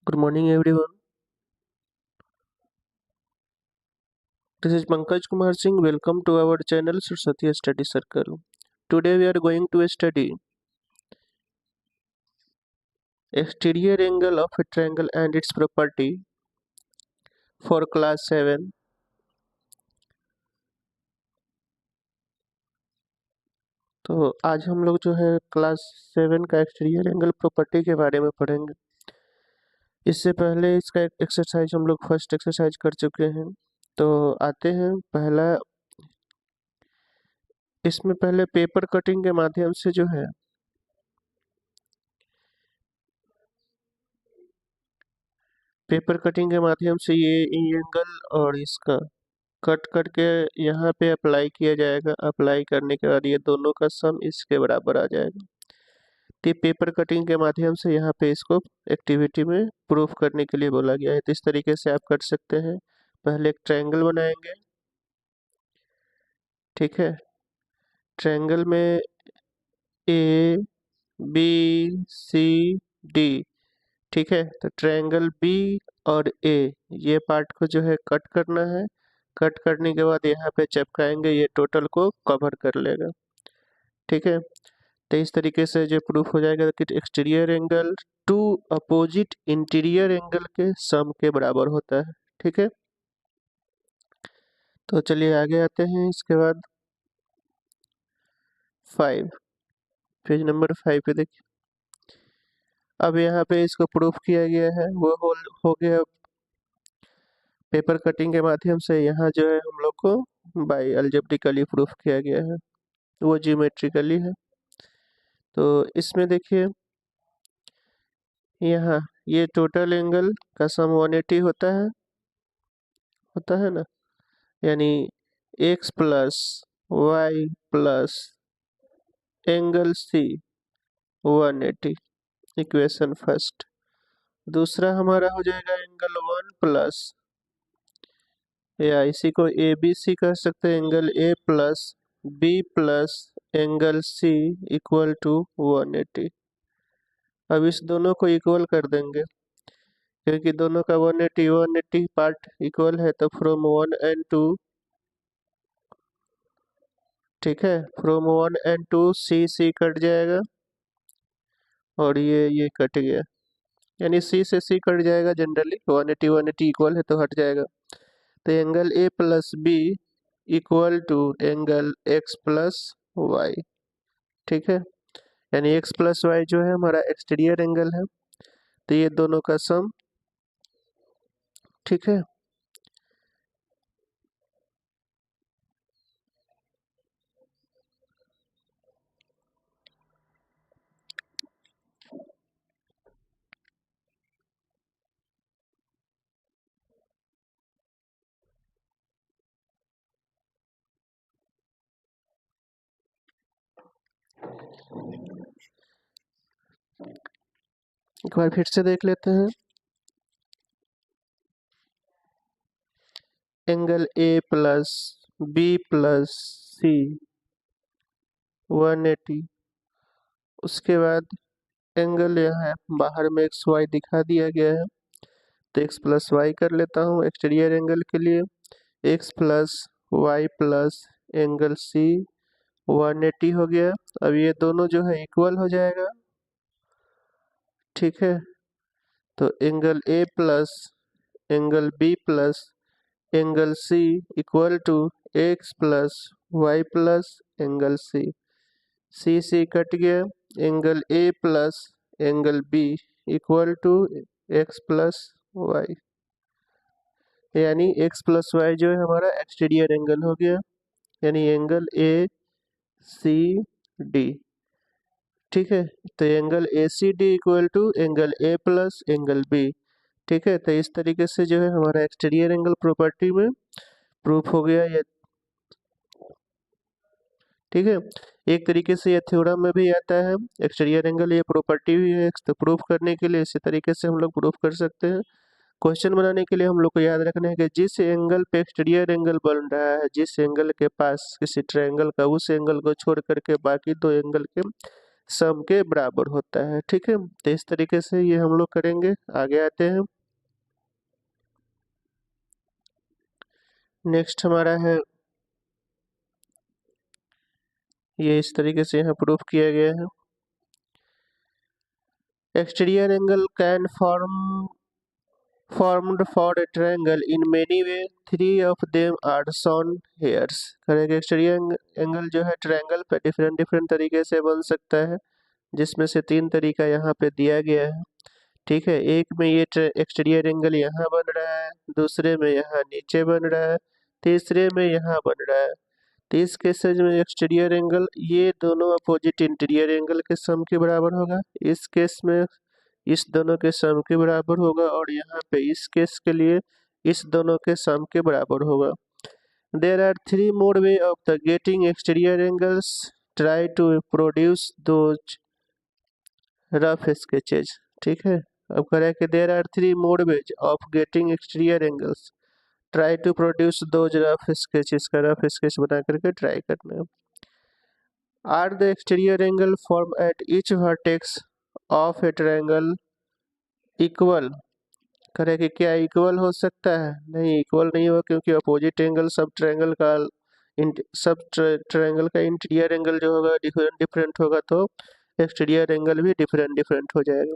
Good morning, everyone. This is Pankaj Kumar Singh. Welcome to our channel Saraswati Study Circle. Today we are going to study exterior angle of a triangle and its property for class 7. तो आज हम लोग जो है class 7 का exterior angle property के बारे में पढ़ेंगे। इससे पहले इसका एक एक्सरसाइज हम लोग फर्स्ट एक्सरसाइज कर चुके हैं। तो आते हैं पहला, इसमें पहले पेपर कटिंग के माध्यम से जो है पेपर कटिंग के माध्यम से ये एंगल और इसका कट करके यहाँ पे अप्लाई किया जाएगा। अप्लाई करने के बाद ये दोनों का सम इसके बराबर आ जाएगा। तो पेपर कटिंग के माध्यम से यहाँ पे इसको एक्टिविटी में प्रूफ करने के लिए बोला गया है। तो इस तरीके से आप कर सकते हैं। पहले एक ट्रायंगल बनाएंगे, ठीक है। ट्रायंगल में ए बी सी डी, ठीक है। तो ट्रायंगल बी और ए ये पार्ट को जो है कट करना है। कट करने के बाद यहाँ पे चिपकाएंगे, ये टोटल को कवर कर लेगा, ठीक है। तो इस तरीके से जो प्रूफ हो जाएगा कि exterior angle two opposite interior angle के सम के बराबर होता है, ठीक है। तो चलिए आगे आते हैं। इसके बाद 5, पेज नंबर 5 पे देखिए। अब यहाँ पे इसको प्रूफ किया गया है, वो हो गया पेपर कटिंग के माध्यम से। यहाँ जो है हम लोग को बाय अलजेब्रिकली प्रूफ किया गया है, वो जियोमेट्रिकली है। तो इसमें देखिए यहाँ ये टोटल एंगल का सम 180 होता है ना, यानी x plus Y plus angle C 180, equation first. दूसरा हमारा हो जाएगा एंगल 1 प्लस, या इसी को ए बी सी कह सकते हैं, angle A plus B plus angle C equal to 180। अब इस दोनों को इक्वल कर देंगे, क्योंकि दोनों का 180 पार्ट इक्वल है। तो फ्रॉम 1 एंड 2, ठीक है, from 1 and 2 C C cut जाएगा और ये कट गया, यानी सी से सी कट जाएगा। जनरली 180 इक्वल है तो हट जाएगा। तो angle A plus B equal to angle X plus Y, ठीक है। यानी एक्स प्लस वाई जो है हमारा एक्सटीरियर एंगल है। तो ये दोनों का सम, ठीक है। एक बार फिर से देख लेते हैं। Angle A plus B plus C 180, उसके बाद एंगल यहाँ है बाहर में एक्स वाई दिखा दिया गया है। तो एक्स प्लस वाई कर लेता हूँ एक्सटीरियर एंगल के लिए। X plus Y plus angle C 180 हो गया। अब ये दोनों जो है इक्वल हो जाएगा, ठीक है। तो angle A plus angle B plus angle C equal to X plus Y plus angle C. C C cut गया, angle A plus angle B equal to X plus Y, यानी एक्स प्लस वाई जो है हमारा exterior angle हो गया, यानी angle A C D, ठीक है। तो angle A C D equal to angle A plus angle B, ठीक है। तो इस तरीके से जो है हमारा एक्सटीरियर एंगल प्रॉपर्टी में प्रूफ हो गया ये, ठीक है। एक तरीके से ये थ्योरम में भी आता है। एक्सटीरियर एंगल ये प्रॉपर्टी भी है, तो प्रूफ करने के लिए इसी तरीके से हम लोग प्रूफ कर सकते हैं। क्वेश्चन बनाने के लिए हम लोग को याद रखना है कि जिस एंगल पे एक्सटीरियर एंगल बन रहा है, जिस एंगल के पास किसी ट्रायंगल का, उस एंगल को छोड़ करके बाकी दो एंगल के सम के बराबर होता है। ठीक है, तो इस तरीके से ये हम लोग करेंगे। आगे आते हैं। नेक्स्ट हमारा है, ये इस तरीके से यहाँ प्रूफ किया गया है। Exterior angle can formed for a triangle in many ways. Three of them are shown here. करेंगे एक्सटीरियर एंगल जो है ट्रायंगल पे डिफरेंट डिफरेंट तरीके से बन सकता है, जिसमें से 3 तरीका यहाँ पे दिया गया है। ठीक है, एक में ये एक्सटीरियर एंगल यहाँ बन रहा है, दूसरे में यहाँ नीचे बन रहा है, तीसरे में यहाँ बन रहा है। तो इस केसेज में एक्सटीरियर एंगल ये दोनों अपोजिट इंटीरियर एंगल के सम के बराबर होगा। इस केस में इस दोनों के सम के बराबर होगा, और यहाँ पे इस केस के लिए इस दोनों के सम के बराबर होगा। There are 3 more way of the getting exterior angles, try to produce those rough sketches. ठीक है, अब करें कि there are 3 more ways of getting exterior angles, try to produce those rough sketches का रफ स्केच बना करके try करना है। Are the exterior angle form at each vertex of a triangle equal. करें कि क्या इक्वल हो सकता है? नहीं, इक्वल नहीं होगा, क्योंकि अपोजिट एंगल सब ट्रायंगल का इंटीरियर एंगल जो होगा डिफरेंट डिफरेंट होगा, तो एक्सटीरियर एंगल भी डिफरेंट डिफरेंट हो जाएगा।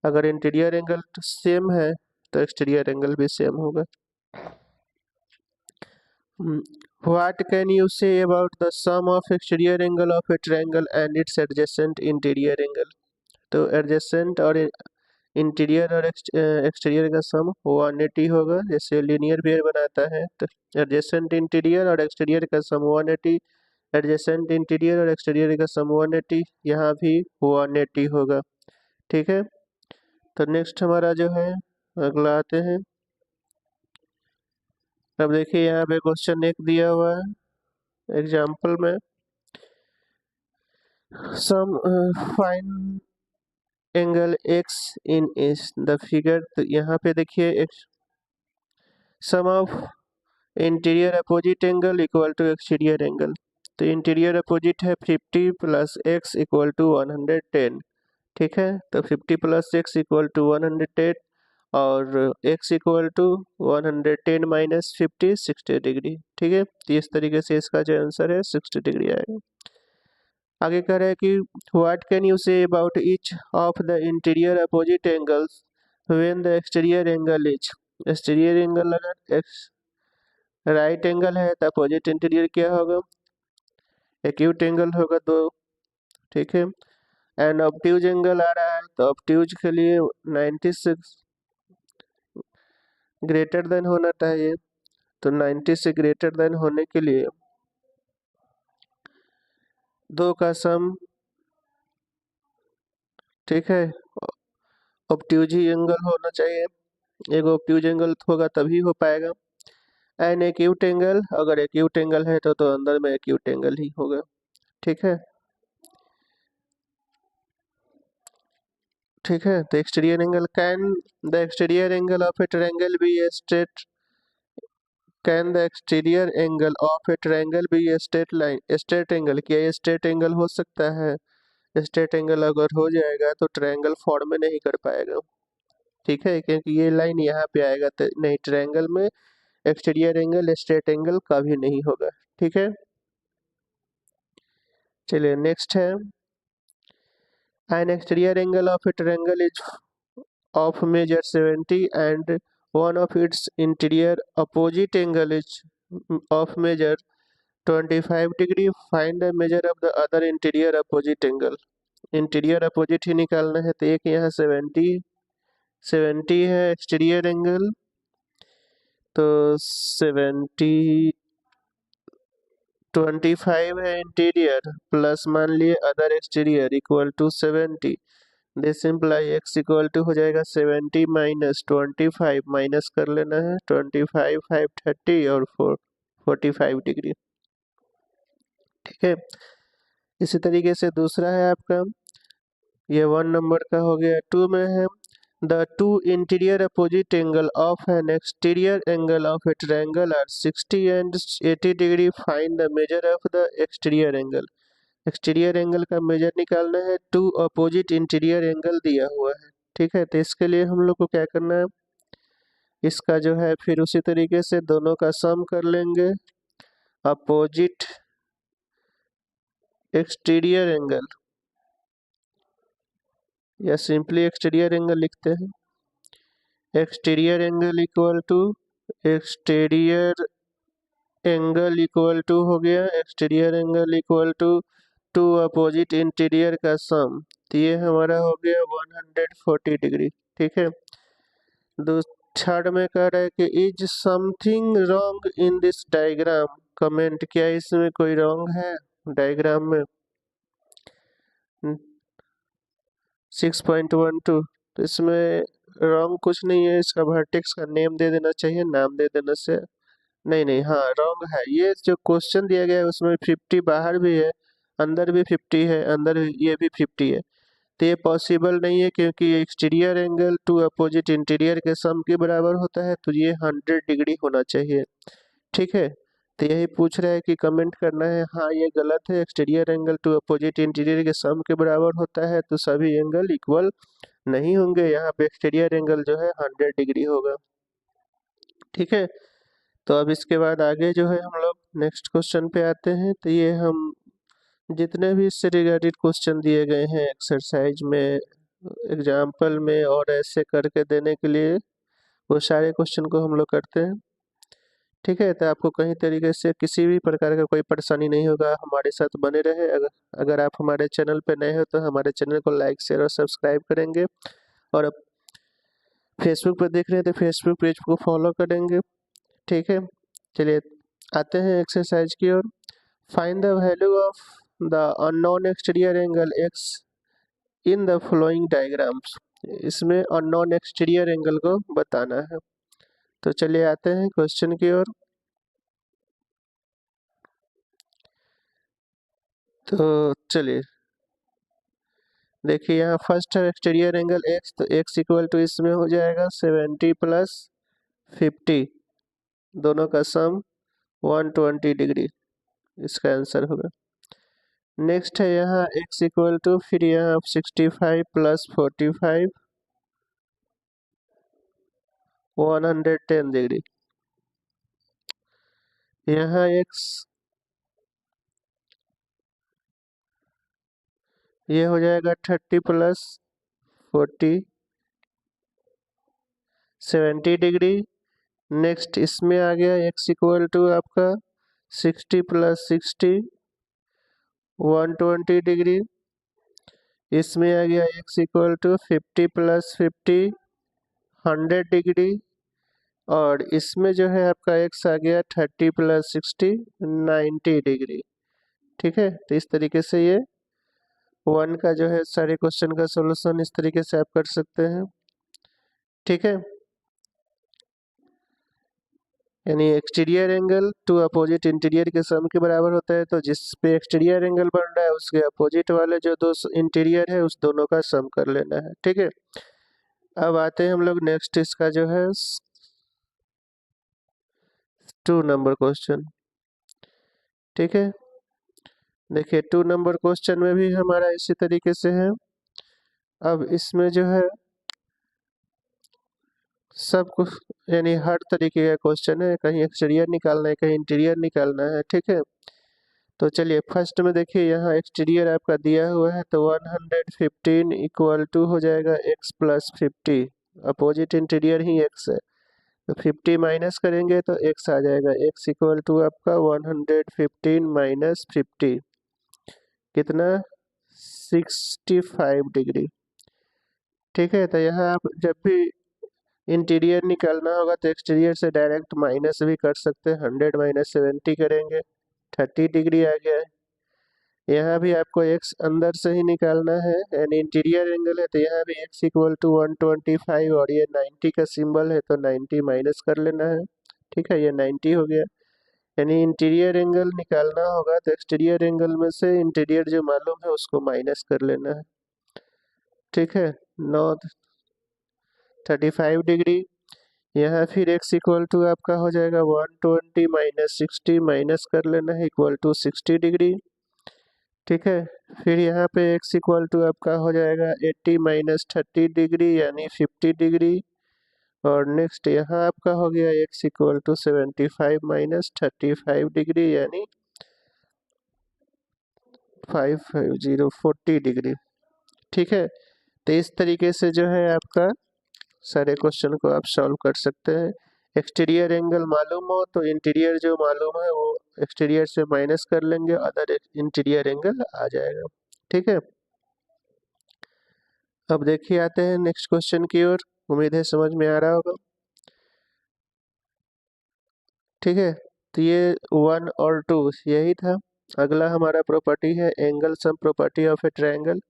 अगर इंटीरियर एंगल सेम है तो एक्सटीरियर एंगल भी सेम होगा। What can you say about the sum of exterior angle of a triangle and its adjacent interior angle? तो adjacent और इंटीरियर और एक्सटीरियर का सम 180 होगा, जैसे लीनियर पेयर बनाता है। तो एडजेसेंट इंटीरियर और एक्सटीरियर का सम 180, एडजेसेंट इंटीरियर और एक्सटीरियर का सम 180, यहाँ भी 180 होगा। ठीक है, तो नेक्स्ट हमारा जो है अगला आते हैं। अब देखिए यहाँ पे क्वेश्चन एक दिया हुआ है एग्जाम्पल में, some find angle x in इस द फिगर। तो यहाँ पे देखिए sum of interior opposite angle equal to exterior angle. तो इंटीरियर अपोजिट है 50 प्लस x इक्वल टू 110। ठीक है, तो 50 प्लस x इक्वल टू 110 और x equal to 110 minus 50 60 degree. ठीक है, तो इस तरीके से इसका जो आंसर है 60 डिग्री आएगा। आगे कह रहा है कि what can you say about each of the interior opposite angles when the exterior angle is. Exterior angle अगर राइट एंगल है तो अपोजिट इंटीरियर क्या होगा? एक्यूट एंगल होगा 2। ठीक है, एंड ऑब्ट्यूज एंगल आ रहा है, तो ऑब्ट्यूज के लिए 96 ग्रेटर देन होना चाहिए। तो 90 से ग्रेटर देन होने के लिए 2 का सम, ठीक है, ऑब्ट्यूज ही एंगल होना चाहिए। एक ऑब्ट्यूज एंगल होगा तभी हो पाएगा। एन एक्यूट एंगल, अगर एक्यूट एंगल है तो अंदर में एक्यूट एंगल ही होगा। ठीक है, ठीक है, तो exterior angle can the exterior angle of a triangle be a straight, can the exterior angle of a triangle be a straight line, straight angle, क्या ये स्ट्रेट एंगल हो सकता है? स्ट्रेट एंगल अगर हो जाएगा तो ट्रायंगल फॉर्म में नहीं कर पाएगा। ठीक है, क्योंकि ये लाइन यहाँ पे आएगा तो नहीं, ट्रायंगल में एक्सटीरियर एंगल स्ट्रेट एंगल कभी नहीं होगा। ठीक है, चलिए नेक्स्ट है, an exterior angle of a triangle is of measure 70 and one of its interior opposite angle is of measure 25 degree. Find the measure of the other interior opposite angle. Interior opposite ही निकालना है, तो एक यहाँ 70 है exterior angle, तो 70 25 है interior, plus मान लिए other exterior equal to 70। This imply x equal to हो जाएगा 70 माइनस 25, माइनस कर लेना है 25 5 30 और 45 डिग्री। ठीक है, इसी तरीके से दूसरा है आपका, ये 1 नंबर का हो गया। 2 में है the two interior opposite angle of an exterior angle of a triangle are 60 and 80 degree, find the measure of the exterior angle. Exterior angle का मेजर निकालना है, टू अपोजिट इंटीरियर एंगल दिया हुआ है। ठीक है, तो इसके लिए हम लोग को क्या करना है, इसका जो है फिर उसी तरीके से दोनों का सम कर लेंगे, अपोजिट एक्सटीरियर एंगल या सिंपली एक्सटीरियर एंगल लिखते हैं। Exterior angle equal to exterior angle equal to हो गया exterior angle equal to opposite interior का सम, तो ये हमारा हो गया 140 डिग्री। ठीक है, थर्ड में कह रहा है कि is something wrong in this diagram, comment, क्या इसमें कोई रॉन्ग है डायग्राम में। 6.12, तो इसमें रॉन्ग कुछ नहीं है, इसका वर्टेक्स का नेम दे देना चाहिए, नाम दे देने से नहीं नहीं, हाँ रॉन्ग है। ये जो क्वेश्चन दिया गया है उसमें 50 बाहर भी है, अंदर भी 50 है, अंदर ये भी 50 है, तो ये पॉसिबल नहीं है क्योंकि exterior angle two opposite interior के सम के बराबर होता है, तो ये 100 डिग्री होना चाहिए। ठीक है, तो यही पूछ रहा है कि कमेंट करना है हाँ ये गलत है, exterior angle two opposite interior के सम के बराबर होता है, तो सभी एंगल इक्वल नहीं होंगे, यहाँ पे एक्सटीरियर एंगल जो है 100 डिग्री होगा। ठीक है, तो अब इसके बाद आगे जो है हम लोग नेक्स्ट क्वेश्चन पे आते हैं। तो ये हम जितने भी इससे रिलेटेड क्वेश्चन दिए गए हैं एक्सरसाइज में, एग्जाम्पल में और ऐसे करके देने के लिए, वो सारे क्वेश्चन को हम लोग करते हैं। ठीक है, तो आपको कहीं तरीके से किसी भी प्रकार का कोई परेशानी नहीं होगा, हमारे साथ बने रहे। अगर आप हमारे चैनल पे नए हो तो हमारे चैनल को लाइक शेयर और सब्सक्राइब करेंगे, और अब फेसबुक पर देख रहे हैं तो फेसबुक पेज को फॉलो करेंगे। ठीक है, चलिए आते हैं एक्सरसाइज की ओर। Find the value of the unknown exterior angle X in the following diagrams, इसमें अननोन एक्सटीरियर एंगल को बताना है। तो चलिए आते हैं क्वेश्चन की ओर। तो चलिए देखिए, यहाँ फर्स्ट है एक्सटीरियर एंगल एक्स, तो एक्स इक्वल टू इसमें हो जाएगा 70 प्लस 50, दोनों का सम 120 डिग्री, इसका आंसर होगा। नेक्स्ट है यहाँ x इक्वल टू, फिर यहाँ 65 प्लस 45 110 डिग्री, यहाँ x ये हो जाएगा 30 प्लस 40 70 डिग्री। नेक्स्ट इसमें आ गया x इक्वल टू आपका 60 प्लस 60 120 डिग्री। इसमें आ गया x equal to 50 plus 50 100 degree, और इसमें जो है आपका x आ गया 30 प्लस 60 90 डिग्री। ठीक है, तो इस तरीके से ये वन का जो है सारे क्वेश्चन का सॉल्यूशन इस तरीके से आप कर सकते हैं। ठीक है, यानी exterior angle two opposite interior के सम के बराबर होता है, तो जिस पे एक्सटीरियर एंगल बन रहा है उसके अपोजिट वाले जो दो इंटीरियर है उस दोनों का सम कर लेना है। ठीक है, अब आते हैं हम लोग नेक्स्ट, इसका जो है 2 नंबर क्वेश्चन। ठीक है, देखिए 2 नंबर क्वेश्चन में भी हमारा इसी तरीके से है। अब इसमें जो है सब कुछ यानी हर तरीके का क्वेश्चन है, कहीं एक्सटीरियर निकालना है कहीं इंटीरियर निकालना है। ठीक है, तो चलिए फर्स्ट में देखिए, यहाँ एक्सटीरियर आपका दिया हुआ है, तो 115 इक्वल टू हो जाएगा x प्लस 50, अपोजिट इंटीरियर ही x है, तो 50 माइनस करेंगे तो x आ जाएगा, x इक्वल टू आपका 115 माइनस 50 कितना 65 डिग्री। ठीक है, तो यहाँ आप जब भी इंटीरियर निकालना होगा तो एक्सटीरियर से डायरेक्ट माइनस भी कर सकते हैं, 100 माइनस 70 करेंगे 30 डिग्री आ गया है। यहाँ भी आपको x अंदर से ही निकालना है, यानी इंटीरियर एंगल है, तो यहाँ भी x इक्वल टू 125, और ये 90 का सिंबल है तो 90 माइनस कर लेना है। ठीक है, ये 90 हो गया, यानी इंटीरियर एंगल निकालना होगा तो एक्सटीरियर एंगल में से इंटीरियर जो मालूम है उसको माइनस कर लेना है। ठीक है, 35 डिग्री, यहाँ फिर x इक्वल टू आपका हो जाएगा 120 माइनस 60, माइनस कर लेना है इक्वल टू 60 डिग्री। ठीक है। फिर यहाँ पे x इक्वल टू आपका हो जाएगा 80 माइनस 30 डिग्री यानी 50 डिग्री। और नेक्स्ट यहाँ आपका हो गया x equal to 75 minus 35 degree यानी 40 डिग्री। ठीक है। तो इस तरीके से जो है आपका सारे क्वेश्चन को आप सॉल्व कर सकते हैं। एक्सटीरियर एंगल मालूम हो तो इंटीरियर जो मालूम है वो एक्सटीरियर से माइनस कर लेंगे, अदर इंटीरियर एंगल आ जाएगा। ठीक है। अब देखिए आते हैं नेक्स्ट क्वेश्चन की ओर। उम्मीद है समझ में आ रहा होगा। ठीक है। तो ये 1 और 2 यही था। अगला हमारा प्रॉपर्टी है angle sum property of a triangle.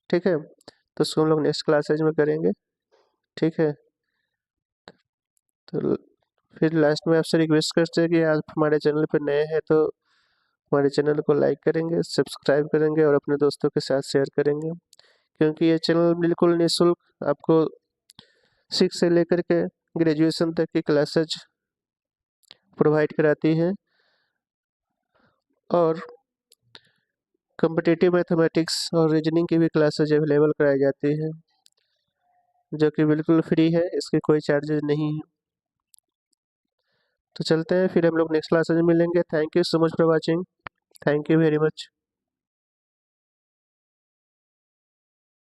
ठीक है। तो उसको हम लोग नेक्स्ट क्लासेज में करेंगे। ठीक है। तो फिर लास्ट में आपसे रिक्वेस्ट करते हैं कि आप हमारे चैनल पर नए हैं तो हमारे चैनल को लाइक करेंगे, सब्सक्राइब करेंगे और अपने दोस्तों के साथ शेयर करेंगे, क्योंकि ये चैनल बिल्कुल निःशुल्क आपको 6 से लेकर के ग्रेजुएशन तक की क्लासेज प्रोवाइड कराती है और कॉम्पिटिटिव मैथमेटिक्स और रीजनिंग की भी क्लासेज अवेलेबल कराई जाती है, जो कि बिल्कुल फ्री है, इसके कोई चार्जेज नहीं है। तो चलते हैं फिर हम लोग नेक्स्ट क्लासेज में मिलेंगे। Thank you so much for watching. Thank you very much.